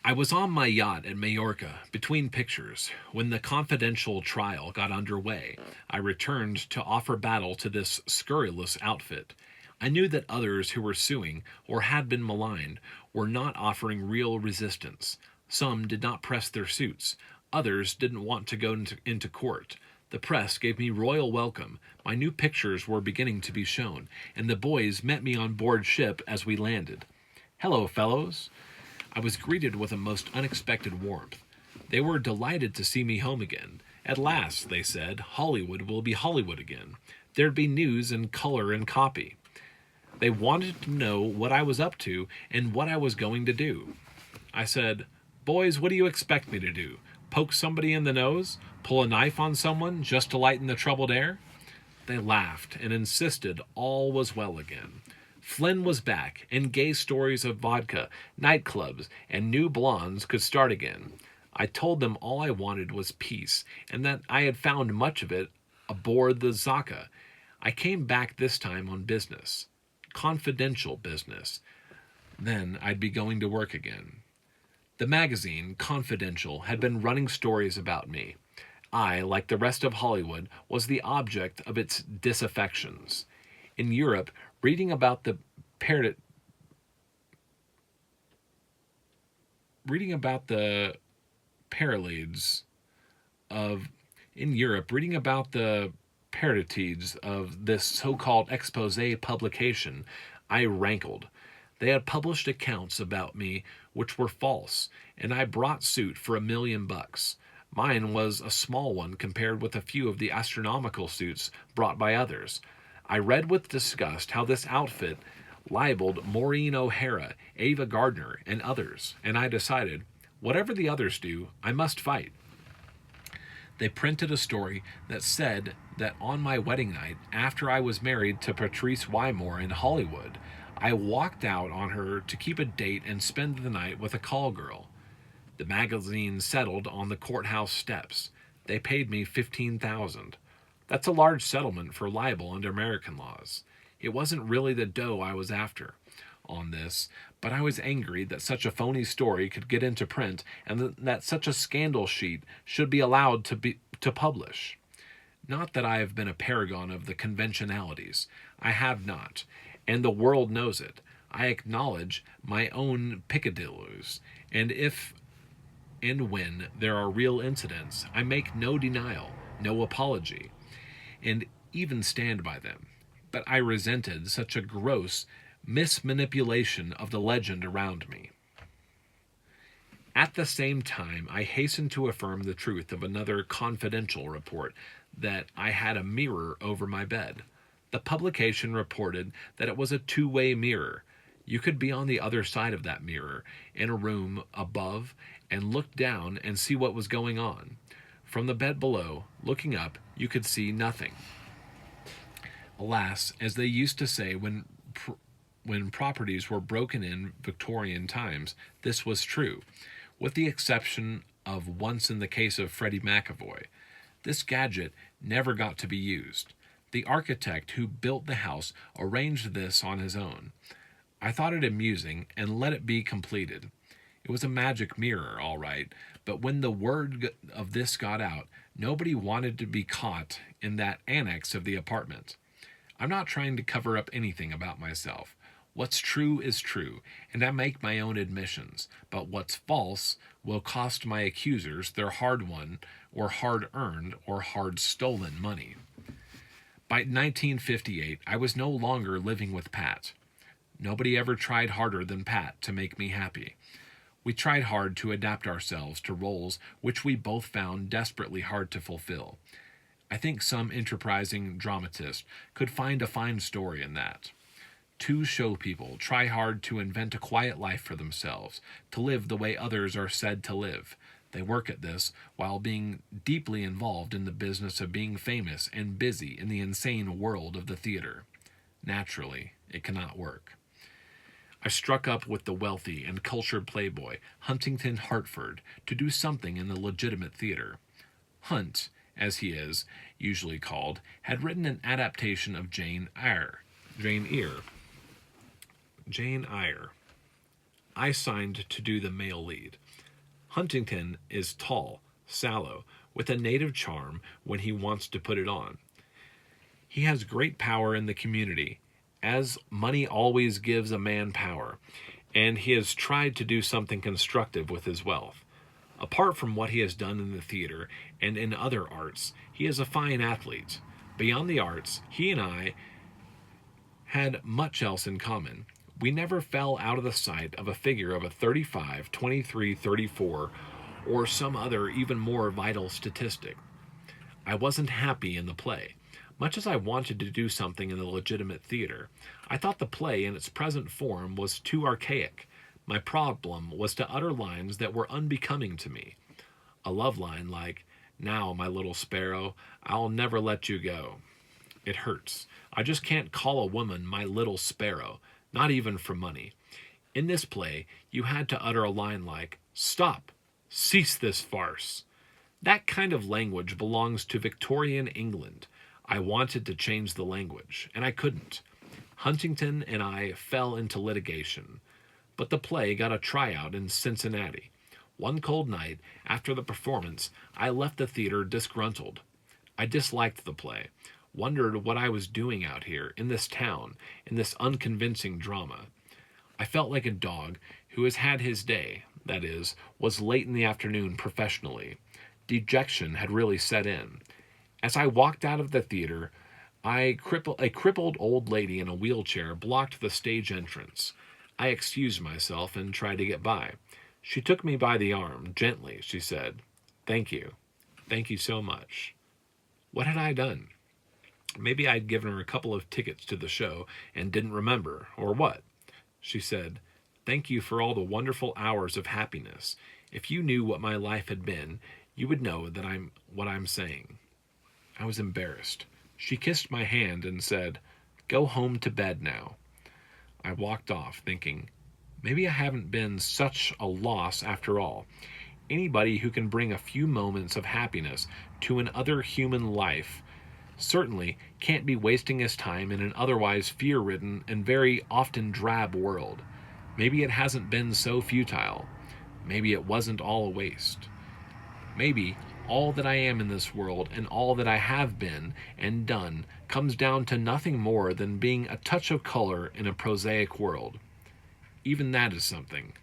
I was on my yacht at Majorca, between pictures, when the confidential trial got underway. I returned to offer battle to this scurrilous outfit. I knew that others who were suing, or had been maligned, were not offering real resistance. Some did not press their suits. Others didn't want to go into court. The press gave me royal welcome. My new pictures were beginning to be shown, and the boys met me on board ship as we landed. "Hello, fellows." I was greeted with a most unexpected warmth. They were delighted to see me home again. At last, they said, Hollywood will be Hollywood again. There'd be news and color and copy. They wanted to know what I was up to and what I was going to do. I said, "Boys, what do you expect me to do? Poke somebody in the nose? Pull a knife on someone just to lighten the troubled air?" They laughed and insisted all was well again. Flynn was back, and gay stories of vodka, nightclubs, and new blondes could start again. I told them all I wanted was peace, and that I had found much of it aboard the Zaka. I came back this time on business. Confidential business. Then I'd be going to work again. The magazine, Confidential, had been running stories about me. I, like the rest of Hollywood, was the object of its disaffections. In Europe, reading about the parod- reading about the parodies of in Europe, reading about the parodies of this so-called expose publication, I rankled. They had published accounts about me which were false, and I brought suit for $1 million. Mine was a small one compared with a few of the astronomical suits brought by others. I read with disgust how this outfit libeled Maureen O'Hara, Ava Gardner, and others, and I decided, whatever the others do, I must fight. They printed a story that said that on my wedding night, after I was married to Patrice Wymore in Hollywood, I walked out on her to keep a date and spend the night with a call girl. The magazine settled on the courthouse steps. They paid me $15,000. That's a large settlement for libel under American laws. It wasn't really the dough I was after on this, but I was angry that such a phony story could get into print and that such a scandal sheet should be allowed to publish. Not that I have been a paragon of the conventionalities. I have not, and the world knows it. I acknowledge my own peccadilloes, and if and when there are real incidents, I make no denial, no apology, and even stand by them. But I resented such a gross mismanipulation of the legend around me. At the same time, I hastened to affirm the truth of another confidential report that I had a mirror over my bed. The publication reported that it was a two-way mirror. You could be on the other side of that mirror, in a room above, and look down and see what was going on. From the bed below, looking up, you could see nothing. Alas, as they used to say when properties were broken in Victorian times, this was true, with the exception of once in the case of Freddie McAvoy. This gadget never got to be used. The architect who built the house arranged this on his own. I thought it amusing and let it be completed. It was a magic mirror, all right, but when the word of this got out, nobody wanted to be caught in that annex of the apartment. I'm not trying to cover up anything about myself. What's true is true, and I make my own admissions, but what's false will cost my accusers their hard-won, or hard-earned, or hard-stolen money. By 1958, I was no longer living with Pat. Nobody ever tried harder than Pat to make me happy. We tried hard to adapt ourselves to roles which we both found desperately hard to fulfill. I think some enterprising dramatist could find a fine story in that. Two show people try hard to invent a quiet life for themselves, to live the way others are said to live. They work at this while being deeply involved in the business of being famous and busy in the insane world of the theater. Naturally, it cannot work. I struck up with the wealthy and cultured playboy, Huntington Hartford, to do something in the legitimate theater. Hunt, as he is usually called, had written an adaptation of Jane Eyre. I signed to do the male lead. Huntington is tall, sallow, with a native charm when he wants to put it on. He has great power in the community, as money always gives a man power, and he has tried to do something constructive with his wealth. Apart from what he has done in the theater and in other arts, he is a fine athlete. Beyond the arts, he and I had much else in common. We never fell out of the sight of a figure of a 35, 23, 34, or some other even more vital statistic. I wasn't happy in the play. Much as I wanted to do something in the legitimate theater, I thought the play in its present form was too archaic. My problem was to utter lines that were unbecoming to me. A love line like, "Now, my little sparrow, I'll never let you go." It hurts. I just can't call a woman my little sparrow, not even for money. In this play, you had to utter a line like, "Stop! Cease this farce!" That kind of language belongs to Victorian England. I wanted to change the language, and I couldn't. Huntington and I fell into litigation, but the play got a tryout in Cincinnati. One cold night, after the performance, I left the theater disgruntled. I disliked the play, wondered what I was doing out here, in this town, in this unconvincing drama. I felt like a dog who has had his day, that is, was late in the afternoon professionally. Dejection had really set in. As I walked out of the theater, a crippled old lady in a wheelchair blocked the stage entrance. I excused myself and tried to get by. She took me by the arm. Gently, she said, "Thank you. Thank you so much." What had I done? Maybe I'd given her a couple of tickets to the show and didn't remember, or what? She said, "Thank you for all the wonderful hours of happiness. If you knew what my life had been, you would know that what I'm saying." I was embarrassed. She kissed my hand and said, "Go home to bed now." I walked off, thinking, maybe I haven't been such a loss after all. Anybody who can bring a few moments of happiness to an other human life certainly can't be wasting his time in an otherwise fear-ridden and very often drab world. Maybe it hasn't been so futile. Maybe it wasn't all a waste. Maybe all that I am in this world and all that I have been and done comes down to nothing more than being a touch of color in a prosaic world. Even that is something.